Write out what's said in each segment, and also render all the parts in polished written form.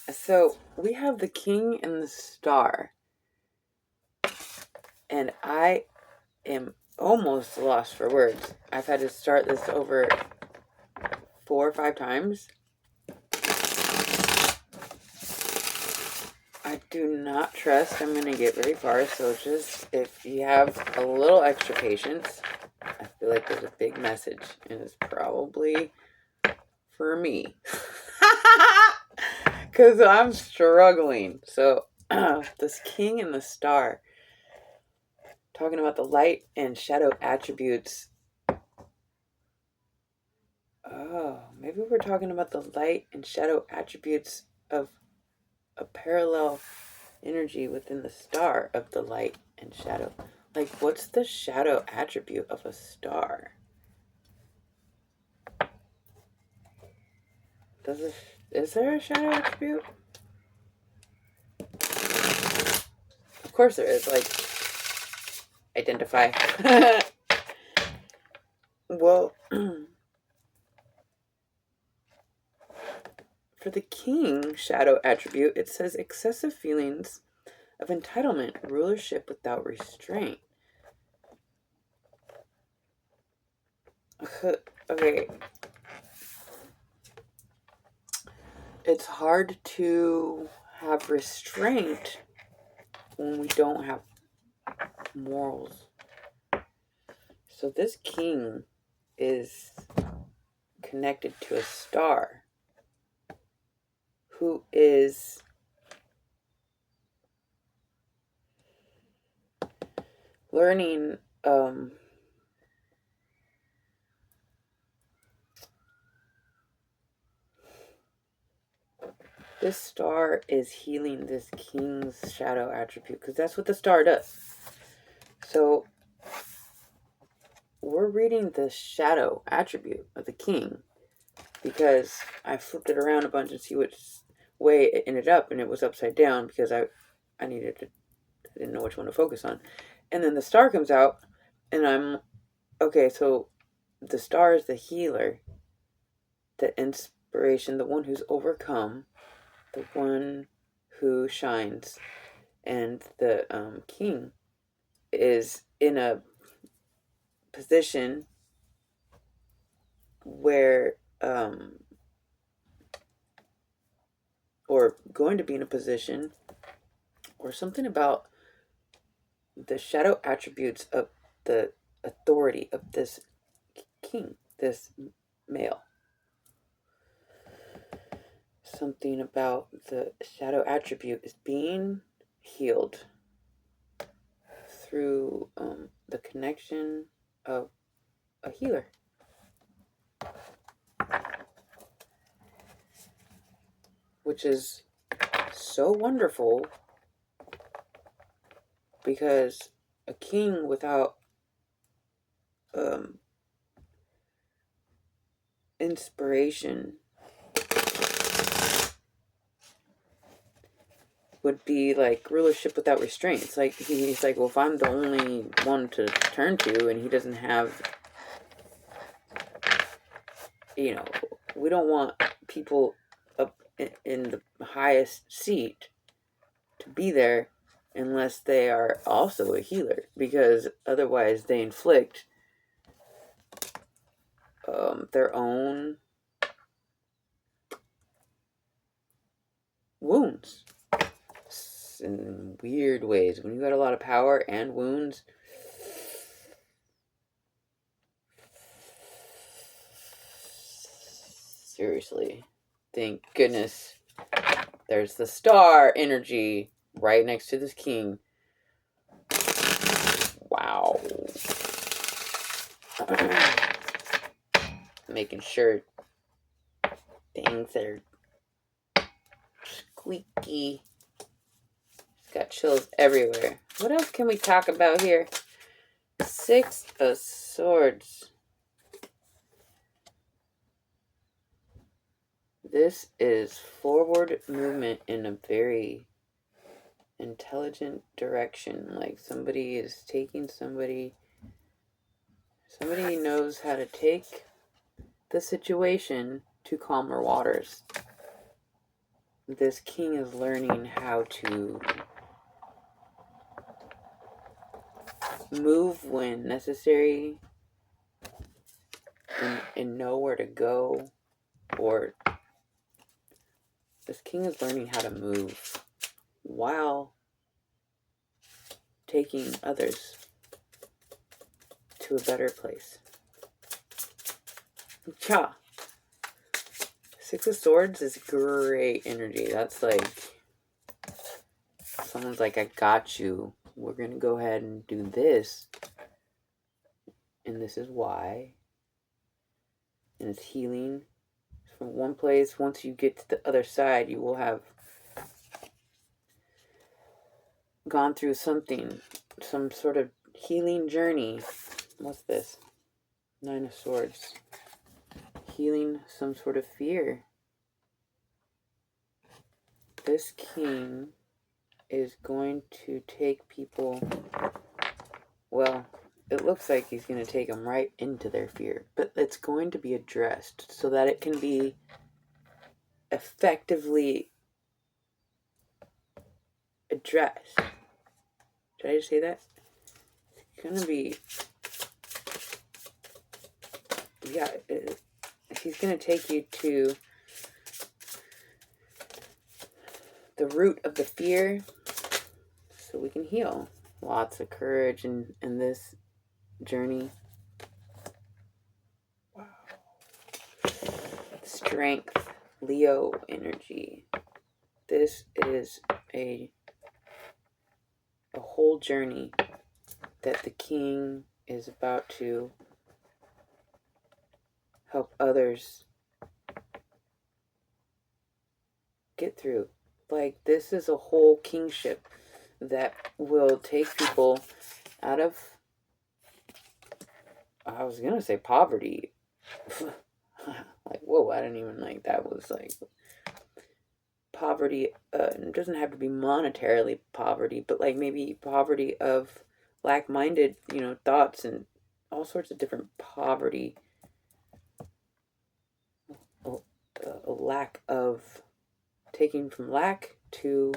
So we have the king and the star, and I am almost lost for words. I've had to start this over 4 or 5 times. I do not trust I'm going to get very far, so just if you have a little extra patience, I feel like there's a big message, and it's probably for me. Because I'm struggling. So, this king and the star, talking about the light and shadow attributes. Oh, maybe we're talking about the light and shadow attributes of a parallel energy within the star of the light and shadow. Like, what's the shadow attribute of a star? Is there a shadow attribute? Of course there is. Like, identify. Well, for the king shadow attribute, it says excessive feelings of entitlement, rulership without restraint. Okay. It's hard to have restraint when we don't have morals. So this king is connected to a star who is learning this star is healing this king's shadow attribute, because that's what the star does. So we're reading the shadow attribute of the king because I flipped it around a bunch and see which way it ended up, and it was upside down because I didn't know which one to focus on. And then the star comes out, and I'm okay. So the star is the healer, the inspiration, the one who's overcome, the one who shines, and the king is in a position where or going to be in a position, or something about the shadow attributes of the authority of this king, this male. Something about the shadow attribute is being healed through the connection of a healer. Which is so wonderful, because a king without inspiration would be like rulership without restraints. Like, he's like, well, if I'm the only one to turn to, and he doesn't have, we don't want people up in the highest seat to be there unless they are also a healer, because otherwise they inflict their own wounds in weird ways. When you got a lot of power and wounds, seriously, thank goodness there's the star energy right next to this king. Wow. Making sure things that are squeaky. It's got chills everywhere. What else can we talk about here? 6 of Swords. This is forward movement in a very intelligent direction. Like, somebody is taking somebody knows how to take the situation to calmer waters. this king is learning how to move when necessary and know where to go, or this king is learning how to move while taking others to a better place. Cha! Six of Swords is great energy. That's like someone's like, I got you. We're going to go ahead and do this. And this is why. And it's healing. From one place, once you get to the other side, you will have gone through something, some sort of healing journey. What's this? Nine of Swords. Healing some sort of fear. This king is going to take people, well, it looks like he's going to take them right into their fear, but it's going to be addressed so that it can be effectively addressed. Did I just say that? It's going to be, yeah, he's going to take you to the root of the fear so we can heal. Lots of courage in this journey. Wow. Strength, Leo energy. This is a whole journey that the king is about to help others get through. Like, this is a whole kingship that will take people out of, I was gonna say poverty. Like, whoa, I didn't even like that was like poverty. It doesn't have to be monetarily poverty, but like maybe poverty of lack-minded, thoughts and all sorts of different poverty. A lack of taking from lack to,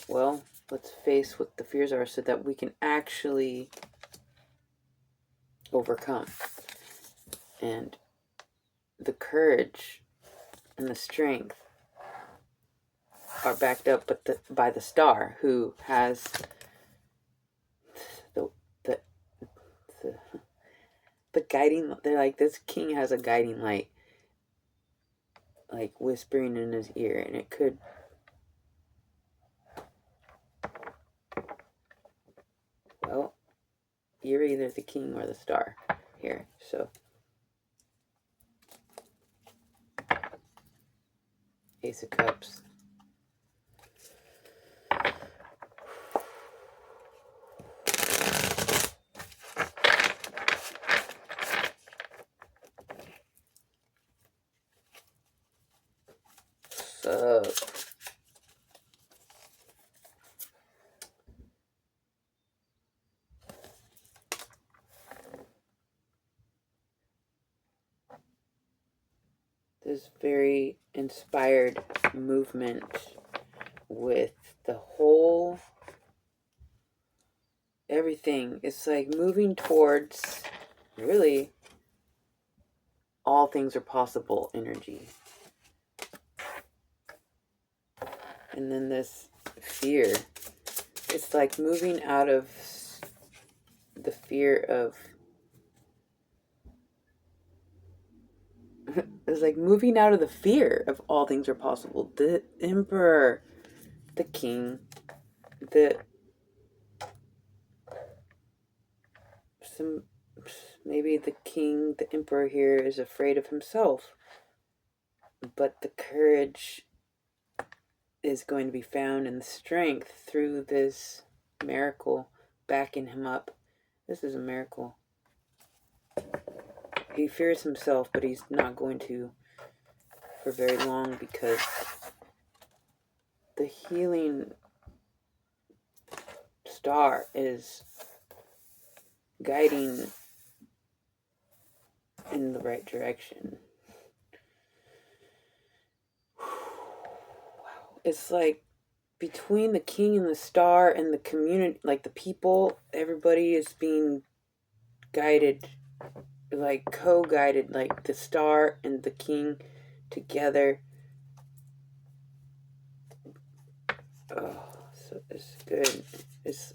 well, let's face what the fears are so that we can actually overcome. And the courage and the strength are backed up by the star, who has the guiding. They're like, this king has a guiding light, like whispering in his ear, and it could, well, you're either the king or the star here. So Ace of Cups. So this very inspired movement with the whole everything. It's like moving towards really all things are possible energy. And then this fear, it's like moving out of the fear of, it's like moving out of the fear of all things are possible. The emperor, the king, maybe the king, the emperor here is afraid of himself, but the courage is going to be found in the strength through this miracle backing him up. This is a miracle. He fears himself, but he's not going to for very long, because the healing star is guiding in the right direction. it's like between the king and the star and the community, like the people, everybody is being guided, like co-guided, like the star and the king together. Oh, so it's good. It's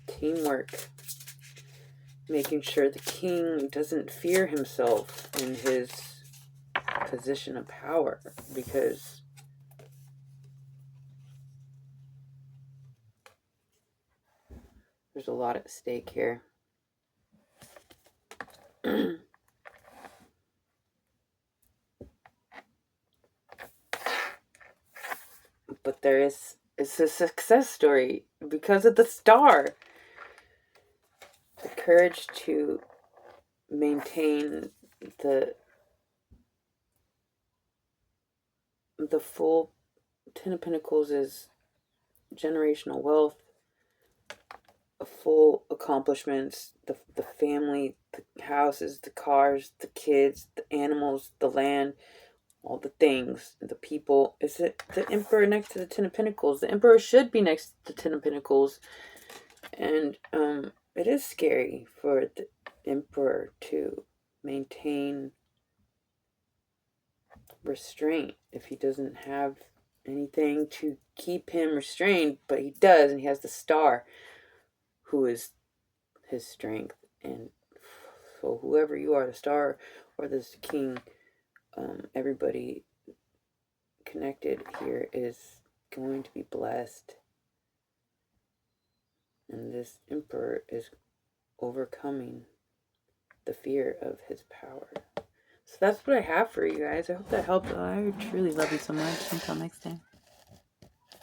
teamwork, making sure the king doesn't fear himself in his position of power, because there's a lot at stake here. But it's a success story because of the star. The courage to maintain the full Ten of Pentacles is generational wealth, full accomplishments, the family, the houses, the cars, the kids, the animals, the land, all the things, the people. Is it the Emperor next to the Ten of Pentacles? The Emperor should be next to the Ten of Pentacles. And it is scary for the Emperor to maintain restraint if he doesn't have anything to keep him restrained, but he does, and he has the star, who is his strength. And so whoever you are, the star or this king, everybody connected here is going to be blessed, and this emperor is overcoming the fear of his power. So that's what I have for you guys. I hope that helped. I truly love you so much. Until next time.